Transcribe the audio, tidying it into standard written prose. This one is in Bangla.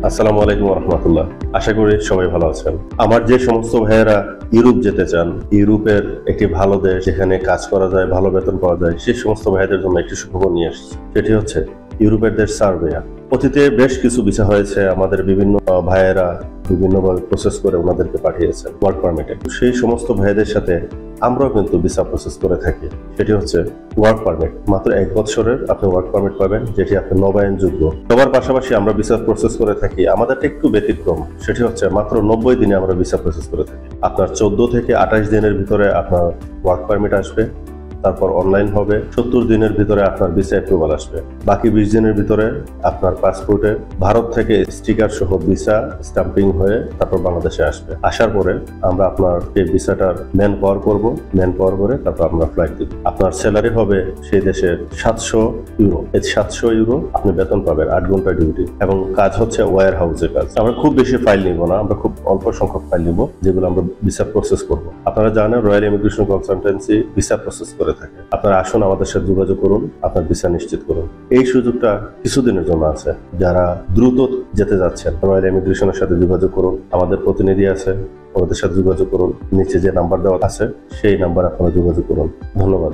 আসসালামু আলাইকুম রহমতুল্লাহ। আশা করি সবাই ভালো আছেন। আমার যে সমস্ত ভাইয়েরা ইউরোপ যেতে চান, ইউরোপের একটি ভালো দেশ যেখানে কাজ করা যায়, ভালো বেতন পাওয়া যায়, সেই সমস্ত ভাইদের জন্য একটি সুখবর নিয়ে এসেছি। সেটি হচ্ছে ইউরোপের দেশ সার্বিয়া। অতীতে বেশ কিছু ভিসা হয়েছে, আমাদের বিভিন্ন ভাইয়েরা বিভিন্নভাবে প্রসেস করে ওনাদেরকে পাঠিয়েছেন ওয়ার্ক পারমিটে। সেই সমস্ত ভাইদের সাথে আমরাও কিন্তু ভিসা প্রসেস করে থাকি। সেটি হচ্ছে ওয়ার্ক পারমিট। মাত্র 1 বছরের আপনি ওয়ার্ক পারমিট পাবেন, যেটি আপনি নবায়নযোগ্য। সবার পাশাপাশি আমরা ভিসা প্রসেস করে থাকি, আমাদেরটা একটু ব্যতিক্রম। সেটি হচ্ছে মাত্র 90 দিনে আমরা ভিসা প্রসেস করে থাকি। আপনার 14 থেকে 28 দিনের ভিতরে আপনার ওয়ার্ক পারমিট আসবে, তারপর অনলাইন হবে। 70 দিনের ভিতরে আপনার ভিসা অ্যাপ্রুভাল আসবে। বাকি 20 দিনের ভিতরে আপনার পাসপোর্টে ভারত থেকে স্টিকার সহ ভিসা স্টাম্পিং হয়ে তারপর বাংলাদেশে আসবে। আসার পরে আমরা আপনার এই ভিসাটার ম্যান পাওয়ার করব, ম্যান পাওয়ার করে তারপর আমরা ফ্লাইট দিব। আপনার স্যালারি হবে সেই দেশের 700 ইউরো। এই 700 ইউরো আপনি বেতন পাবেন, 8 ঘন্টা ডিউটি, এবং কাজ হচ্ছে ওয়্যার হাউসের কাজ। আমরা খুব বেশি ফাইল নিব না, আমরা খুব অল্প সংখ্যক ফাইল নিব, যেগুলো আমরা ভিসা প্রসেস করব। আপনারা জানেন royal immigration consultancy visa process করে থাকে। আপনারা আসুন, আমাদের সাথে যোগাযোগ করুন, আপনার ভিসা নিশ্চিত করুন। এই সুযোগটা কিছুদিনের জন্য আছে। যারা দ্রুত যেতে যাচ্ছেন, রয়্যাল ইমিগ্রেশনের সাথে যোগাযোগ করুন। আমাদের প্রতিনিধি আছে, ওদের সাথে যোগাযোগ করুন। নিচে যে নাম্বার দেওয়া আছে সেই নাম্বার আপনারা যোগাযোগ করুন। ধন্যবাদ।